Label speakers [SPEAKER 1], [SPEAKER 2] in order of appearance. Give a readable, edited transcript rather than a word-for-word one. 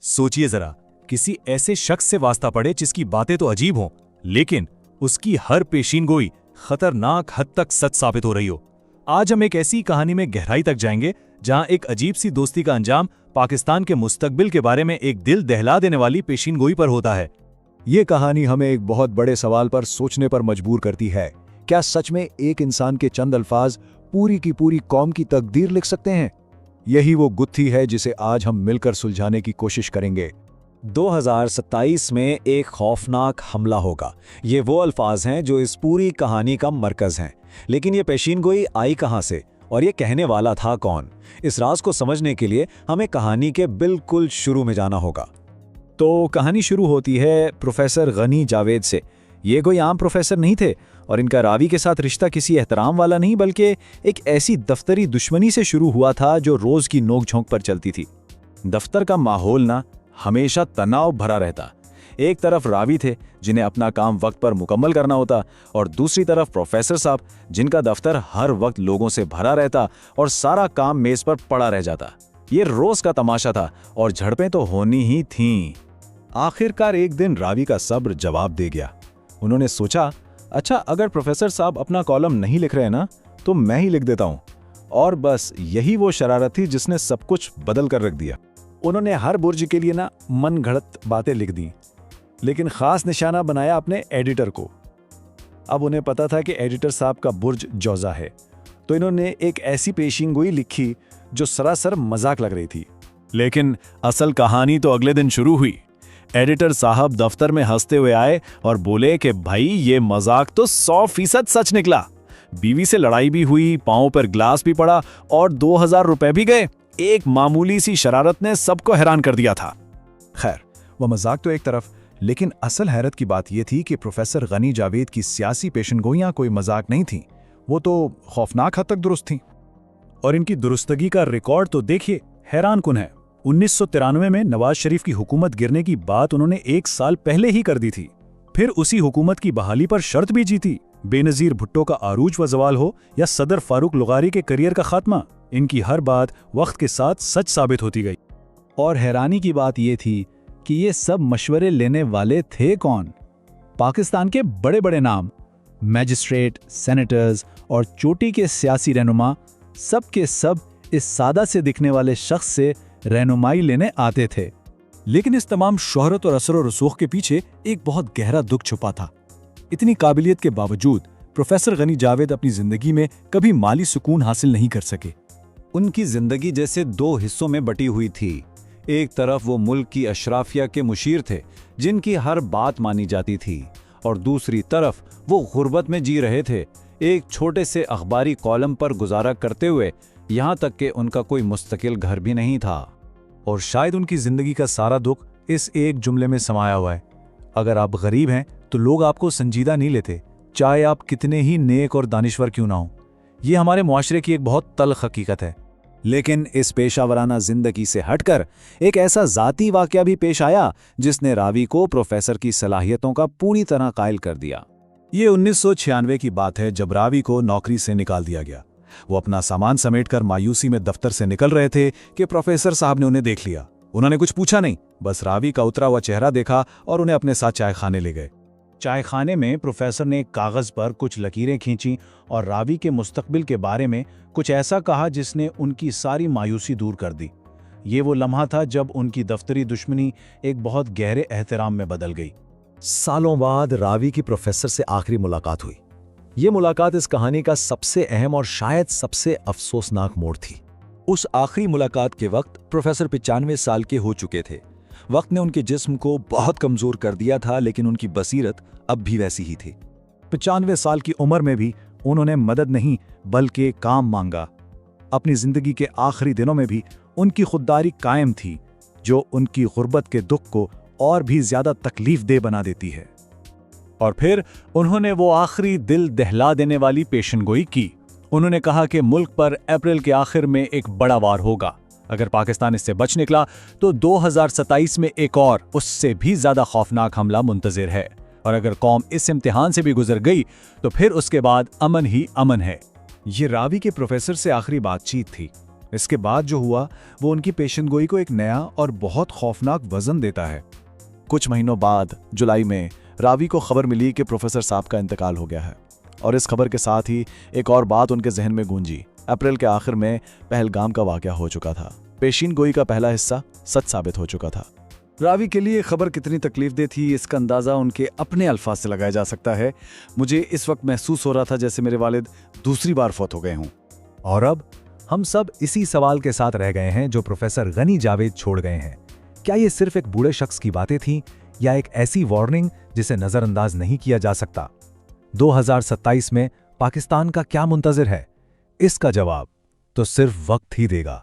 [SPEAKER 1] सोचिए जरा, किसी ऐसे शख्स से वास्ता पड़े जिसकी बातें तो अजीब हों, लेकिन उसकी हर पेशीनगोई खतरनाक हद तक सच साबित हो रही हो। आज हम एक ऐसी कहानी में गहराई तक जाएंगे जहां एक अजीब सी दोस्ती का अंजाम पाकिस्तान के मुस्तकबिल के बारे में एक दिल दहला देने वाली पेशीनगोई पर होता है।
[SPEAKER 2] ये कहानी हमें एक बहुत बड़े सवाल पर सोचने पर मजबूर करती है। क्या सच में एक इंसान के चंद अल्फाज पूरी की पूरी कौम की तकदीर लिख सकते हैं? यही वो गुत्थी है जिसे आज हम मिलकर सुलझाने की कोशिश करेंगे।
[SPEAKER 3] 2027 में एक खौफनाक हमला होगा। ये वो अल्फाज हैं जो इस पूरी कहानी का मरकज हैं। लेकिन ये पेशीनगोई आई कहां से और ये कहने वाला था कौन? इस राज को समझने के लिए हमें कहानी के बिल्कुल शुरू में जाना होगा।
[SPEAKER 2] तो कहानी शुरू होती है प्रोफेसर गनी जावेद से। ये कोई आम प्रोफेसर नहीं थे और इनका रावी के साथ रिश्ता किसी एहतराम वाला नहीं, बल्कि एक ऐसी दफ्तरी दुश्मनी से शुरू हुआ था जो रोज की नोक-झोंक पर चलती थी। दफ्तर का माहौल ना हमेशा तनाव भरा रहता। एक तरफ रावी थे जिन्हें अपना काम वक्त पर मुकम्मल करना होता, और दूसरी तरफ प्रोफेसर साहब जिनका दफ्तर हर वक्त लोगों से भरा रहता और सारा काम मेज पर पड़ा रह जाता। ये रोज का तमाशा था और झड़पें तो होनी ही थीं। आखिरकार एक दिन रावी का सब्र जवाब दे गया। उन्होंने सोचा, अच्छा अगर प्रोफेसर साहब अपना कॉलम नहीं लिख रहे ना, तो मैं ही लिख देता हूँ। और बस यही वो शरारत थी जिसने सब कुछ बदल कर रख दिया। उन्होंने हर बुर्ज के लिए ना मन घड़त बातें लिख दी, लेकिन खास निशाना बनाया अपने एडिटर को। अब उन्हें पता था कि एडिटर साहब का बुर्ज जौजा है, तो इन्होंने एक ऐसी पेशीनगोई लिखी जो सरासर मजाक लग रही थी।
[SPEAKER 1] लेकिन असल कहानी तो अगले दिन शुरू हुई। एडिटर साहब दफ्तर में हंसते हुए आए और बोले कि भाई ये मजाक तो 100% सच निकला। बीवी से लड़ाई भी हुई, पांव पर ग्लास भी पड़ा और 2000 रुपए भी गए। एक मामूली सी शरारत ने सबको हैरान कर दिया था।
[SPEAKER 2] खैर, वो मजाक तो एक तरफ, लेकिन असल हैरत की बात यह थी कि प्रोफेसर गनी जावेद की सियासी पेशनगोइयां कोई मजाक नहीं थीं। वो तो खौफनाक हद तक दुरुस्त थीं।
[SPEAKER 1] और इनकी दुरुस्तगी का रिकॉर्ड तो देखिए, हैरान कुन है। 1993 में नवाज शरीफ की हुकूमत गिरने की बात उन्होंने 1 साल पहले ही कर दी थी। फिर उसी हुकूमत की बहाली पर शर्त भी जीती। बेनजीर भुट्टो का आरूज व जवाल हो या सदर फारूक लुगारी के करियर का खात्मा, इनकी हर बात वक्त के साथ सच साबित होती गई।
[SPEAKER 2] और हैरानी की बात यह थी कि ये सब मशवरे लेने वाले थे कौन? पाकिस्तान के बड़े बड़े नाम, मैजिस्ट्रेट, सेनेटर्स और चोटी के सियासी रहनुमा, सब के सब इस सादा से दिखने वाले शख्स से रहनुमाई लेने आते थे।
[SPEAKER 1] लेकिन इस तमाम शोहरत और असर और रसूख के पीछे एक बहुत गहरा दुख छुपा था। इतनी काबिलियत के बावजूद प्रोफेसर गनी जावेद अपनी जिंदगी में कभी माली सुकून हासिल नहीं कर सके।
[SPEAKER 3] उनकी जिंदगी जैसे 2 हिस्सों में बटी हुई थी। एक तरफ वो मुल्क की अशराफिया के मुशीर थे जिनकी हर बात मानी जाती थी, और दूसरी तरफ वो गुर्बत में जी रहे थे, एक छोटे से अखबारी कॉलम पर गुजारा करते हुए, यहाँ तक कि उनका कोई मुस्तकिल घर भी नहीं था।
[SPEAKER 1] और शायद उनकी जिंदगी का सारा दुख इस एक जुमले में समाया हुआ है, अगर आप गरीब हैं तो लोग आपको संजीदा नहीं लेते, चाहे आप कितने ही नेक और दानिश्वर क्यों ना हो। ये हमारे मुआशरे की एक बहुत तल्ख हकीकत है।
[SPEAKER 3] लेकिन इस पेशावराना जिंदगी से हटकर एक ऐसा जाती वाकया भी पेश आया जिसने रावी को प्रोफेसर की सलाहियतों का पूरी तरह कायल कर दिया।
[SPEAKER 1] ये 1996 की बात है, जब रावी को नौकरी से निकाल दिया गया। वो अपना सामान समेटकर मायूसी में दफ्तर से निकल रहे थे कि प्रोफेसर साहब ने उन्हें देख लिया। उन्होंने कुछ पूछा नहीं, बस रावी का उतरा हुआ चेहरा देखा और उन्हें अपने साथ चाय खाने ले गए। चाय खाने में प्रोफेसर ने कागज पर कुछ लकीरें खींची और रावी के मुस्तकबिल के बारे में कुछ ऐसा कहा जिसने उनकी सारी मायूसी दूर कर दी। ये वो लम्हा था जब उनकी दफ्तरी दुश्मनी एक बहुत गहरे एहतराम में बदल गई।
[SPEAKER 3] सालों बाद रावी की प्रोफेसर से आखिरी मुलाकात हुई। ये मुलाकात इस कहानी का सबसे अहम और शायद सबसे अफसोसनाक मोड़ थी।
[SPEAKER 4] उस आखिरी मुलाकात के वक्त प्रोफेसर 95 साल के हो चुके थे। वक्त ने उनके जिस्म को बहुत कमजोर कर दिया था, लेकिन उनकी बसीरत अब भी वैसी ही थी।
[SPEAKER 1] 95 साल की उम्र में भी उन्होंने मदद नहीं बल्कि काम मांगा। अपनी जिंदगी के आखिरी दिनों में भी उनकी खुददारी कायम थी, जो उनकी गुर्बत के दुख को और भी ज्यादा तकलीफ दे बना देती है। और फिर उन्होंने वो आखिरी दिल दहला देने वाली पेशनगोई की। उन्होंने कहा कि मुल्क पर अप्रैल के आखिर में एक बड़ा वार होगा। अगर पाकिस्तान इससे बच निकला तो 2027 में एक और उससे भी ज्यादा खौफनाक हमला मुंतजिर है, और अगर कौम इस इम्तिहान से भी गुजर गई तो फिर उसके बाद अमन ही अमन है। ये रावी के प्रोफेसर से आखिरी बातचीत थी। इसके बाद जो हुआ वो उनकी पेशेंटगोई को एक नया और बहुत खौफनाक वजन देता है।
[SPEAKER 2] कुछ महीनों बाद जुलाई में रावी को खबर मिली कि प्रोफेसर साहब का इंतकाल हो गया है, और इस खबर के साथ ही एक और बात उनके जहन में गूंजी। अप्रैल के आखिर में पहलगाम का वाकया हो चुका था। पेशीनगोई का पहला हिस्सा सच साबित हो चुका था।
[SPEAKER 3] रावी के लिए खबर कितनी तकलीफदेह थी, इसका अंदाज़ा उनके अपने अल्फाज से लगाया जा सकता है। मुझे इस वक्त महसूस हो रहा था जैसे मेरे वालिद दूसरी बार फौत हो गए हों।
[SPEAKER 4] और अब हम सब इसी सवाल के साथ रह गए हैं जो प्रोफेसर गनी जावेद छोड़ गए हैं। क्या ये सिर्फ एक बूढ़े शख्स की बातें थीं या एक ऐसी वार्निंग जिसे नजरअंदाज नहीं किया जा सकता? 2027 में पाकिस्तान का क्या मुंतज़िर है? इसका जवाब तो सिर्फ वक्त ही देगा।